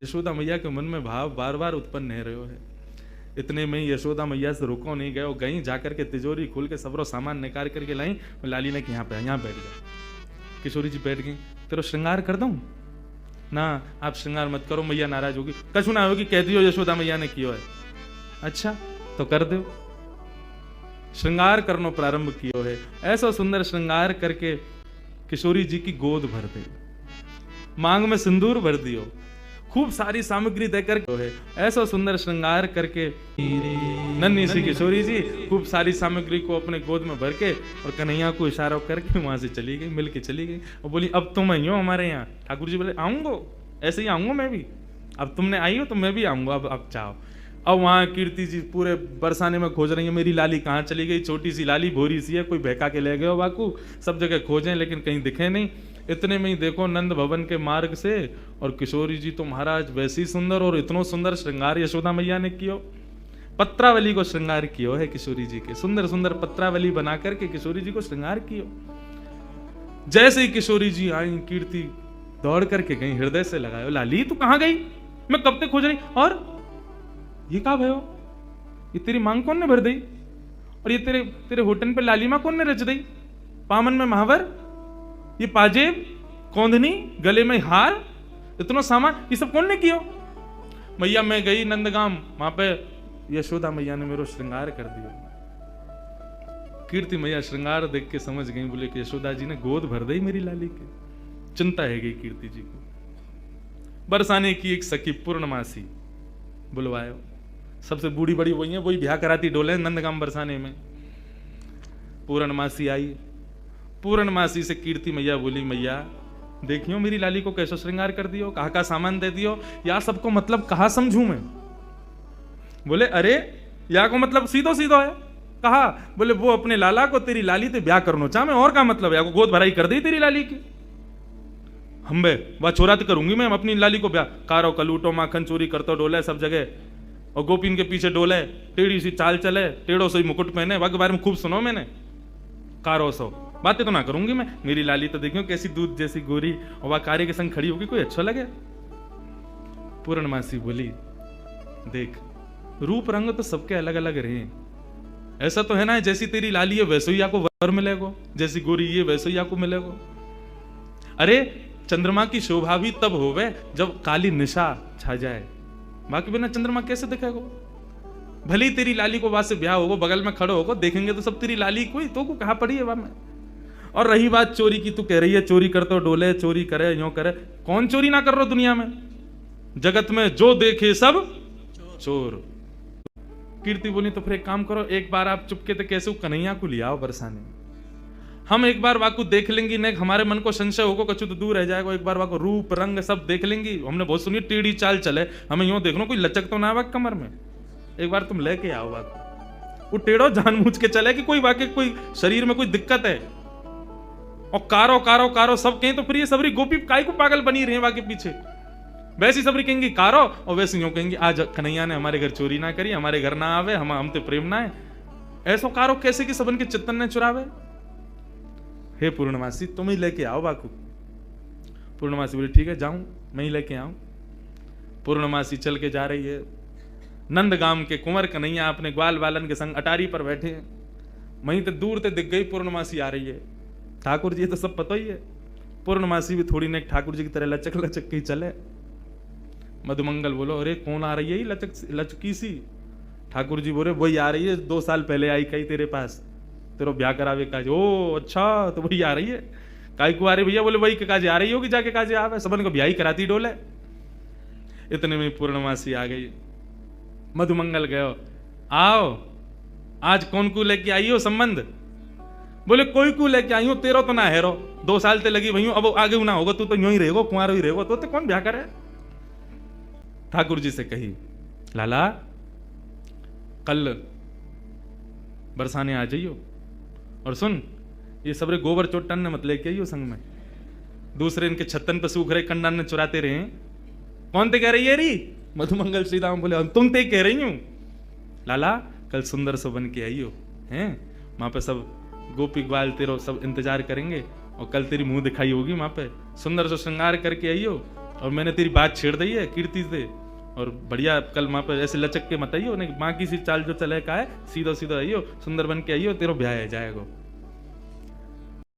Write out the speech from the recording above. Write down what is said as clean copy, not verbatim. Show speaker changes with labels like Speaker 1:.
Speaker 1: यशोदा मैया के मन में भाव बार बार उत्पन्न नहीं रहे है। इतने में ही यशोदा मैया से रुको नहीं गए, गई जाकर के तिजोरी खोल के सबरो सामान निकाल करके लाई। लाली ने कि यहाँ पे यहाँ बैठ जाओ। किशोरी जी बैठ गई। तेरो श्रृंगार कर दूं? ना आप श्रृंगार मत करो, मैया नाराज होगी। कछु ना होगी, कह दियो यशोदा मैया ने कियो है। अच्छा तो कर दो। श्रृंगार करनो प्रारंभ कियो है। ऐसा सुंदर श्रृंगार करके किशोरी जी की गोद भर दे, मांग में सिंदूर भर दियो, खूब सारी सामग्री देकर है। ऐसा सुंदर श्रृंगार करके नन्ही सी किशोरी जी खूब सारी सामग्री को अपने गोद में भर के और कन्हैया को इशारा करके वहां से चली गई, मिल के चली गई और बोली अब तुम आई हो हमारे यहाँ। ठाकुर जी बोले आऊंगा, ऐसे ही आऊंगा मैं भी, अब तुमने आई हो तो मैं भी आऊंगा, अब चाहो। अब वहां कीर्ति जी पूरे बरसाने में खोज रही है, मेरी लाली कहाँ चली गई। छोटी सी लाली भोरी सी है, कोई बहका के ले गए हो बाकू। सब जगह खोजें लेकिन कहीं दिखे नहीं। इतने में ही देखो नंद भवन के मार्ग से और किशोरी जी तो महाराज वैसी सुंदर और इतनो सुंदर श्रृंगार यशोदा मैया ने कियो। पत्रावली को श्रृंगार कियो है किशोरी जी के, सुंदर सुंदर पत्रावली बना करके किशोरी जी को श्रृंगार कियो। जैसे ही किशोरी जी आई, कीर्ति दौड़ करके गई, हृदय से लगायो, लाली तू कहां गई? मैं कब तक खोज रही। और ये कहा भयो? ये तेरी मांग कौन ने भर दी? और ये तेरे होटन पे लाली मां कौन ने रच दी? पामन में महावर, ये पाजेब, कौंधनी, गले में हार, इतना सामान, ये सब कौन ने किया? मैया मैं गई नंदगाम, वहां पे यशोदा मैया ने मेरा श्रृंगार कर दिया। कीर्ति मैया श्रृंगार देख के समझ गई, बोले कि यशोदा जी ने गोद भर दी मेरी लाली के। चिंता है गई कीर्ति जी को। बरसाने की एक सखी पूर्णमासी बुलवायो, सबसे बूढ़ी बड़ी वही है, वही ब्याह कराती डोले नंदगाम बरसाने में। पूर्णमासी आई। पूर्णमासी से कीर्ति मैया बोली, मैया देखियो मेरी लाली को कैसा श्रृंगार कर दियो, कहा का सामान दे दियो, या सबको मतलब कहा समझू मैं? बोले अरे या को मतलब सीधो सीधो है। कहा? बोले वो अपने लाला को तेरी लाली ते ब्याह करनो चाह मैं, और का मतलब है? या को गोद भराई कर दी तेरी लाली की। हम बे वह छोरा तो करूंगी मैं अपनी लाली को ब्याह। कारो कलूटो माखन चोरी करतो डोले सब जगह, और गोपीन के पीछे डोले, टेढ़ी सी चाल चले, टेढ़ो सी मुकुट पहने, वह के बारे में खूब सुनो मैंने। कारो सो बातें तो ना करूंगी मैं। मेरी लाली तो देखियो कैसी दूध जैसी गोरी, और वह कार्य के संग खड़ी होगी, कोई अच्छा लगे? पूर्णमासी बोली, देख रूप रंग तो सबके अलग अलग रहे, ऐसा तो है ना जैसी तेरी लाली है वैसे ही आपको वर मिलेगा, जैसी गोरी ये वैसे ही आपको मिलेगा। अरे चंद्रमा की शोभा भी तब होवे जब काली निशा छा जाए, बाकी बिना चंद्रमा कैसे दिखेगा? भले ही तेरी लाली को वास से ब्याह होगा, बगल में खड़ो होगा, देखेंगे तो सब तेरी लाली कोई तो को कहा पड़ी है वहां में। और रही बात चोरी की, तू कह रही है चोरी करते डोले, चोरी करे यो करे, कौन चोरी ना कर रहा दुनिया में? जगत में जो देखे सब चोर। कीर्ति बोली तो फिर एक काम करो, एक बार आप चुपके तो कैसे कन्हैया को ले आओ बरसाने, हम एक बार वाकू देख लेंगी, नहीं हमारे मन को संशय होगा कछु तो दूर रह जाएगा। एक बार वाको रूप रंग सब देख लेंगी। हमने बहुत सुनी टेढ़ी चाल चले, हमें यूं देख लो कोई लचक तो ना आवा कमर में। एक बार तुम लेके आओ वाको, वो टेढ़ो जानबूझ के चले कि कोई वाकई कोई शरीर में कोई दिक्कत है। और कारो कारो कारो सब कहें तो फिर ये सबरी गोपी काय को पागल बनी रही है वाके पीछे। वैसी सबरी कहेंगी कारो, और वैसे यूं कहेंगी आज कन्हैया ने हमारे घर चोरी ना करी, हमारे घर ना आवे, हम ते प्रेम ना है। ऐसो कारो कैसे कि सबन के चित्तन ने चुरावे? हे पूर्णमासी तुम ही लेके आओ बाकू। पूर्णमासी बोली ठीक है जाऊं, मैं ही लेके आऊं। पूर्णमासी चल के जा रही है। नंदगाम के कुंवर कन्हैया अपने ग्वाल बालन के संग अटारी पर बैठे हैं। वहीं तो दूर से दिख गई पूर्णमासी आ रही है। ठाकुर जी तो सब पता ही है, पूर्णमासी भी थोड़ी ने ठाकुर जी की तरह लचक लचक के चले। मधुमंगल बोलो अरे कौन आ रही है लचक लचकी सी? ठाकुर जी बोले वही आ रही है, 2 साल पहले आई कही तेरे पास, तेरो ब्याह करावे काज। ओ अच्छा तो वही आ रही है। काय को आ रही भैया? बोले वही के काजे आ रही होगी, जाके काजे आवे, सबन को ब्याह ही कराती डोले। इतने में पूर्णमासी आ गई। मधुमंगल गयो, आओ आज कौन को लेके आई हो संबंध? बोले कोई को लेके आई हो, तेरो तो ना हेरो, 2 साल ते लगी भई, अब आगे ना होगा, तू तो यूं ही रहेगो, कुंवारो ही रहेगो, तो कौन ब्याह करे? ठाकुर जी से कही लाला कल बरसाने आ जाइयो, और सुन ये सबरे गोबर चोटन ने मत लेके आइयो संग में, दूसरे इनके छत्तन पे सूख रहे कंडन ने चुराते रहे। कौन ते कह रही है री? मधुमंगल श्रीराम बोले तुम ते कह रही हूं लाला, कल सुंदर सो बन के आइयो हैं, वहां पे सब गोपी ग्वाल तेरो सब इंतजार करेंगे, और कल तेरी मुंह दिखाई होगी वहां पे, सुंदर सो श्रृंगार करके आइयो, और मैंने तेरी बात छेड़ दी है कीर्ति से, और बढ़िया कल माँ पे ऐसे लचक के मत आइयो, नहीं माँ की सी चाल जो चले का है, सीधो सीधो आइयो, सुंदर बन के आइयो, तेरो ब्याह है जाएगो।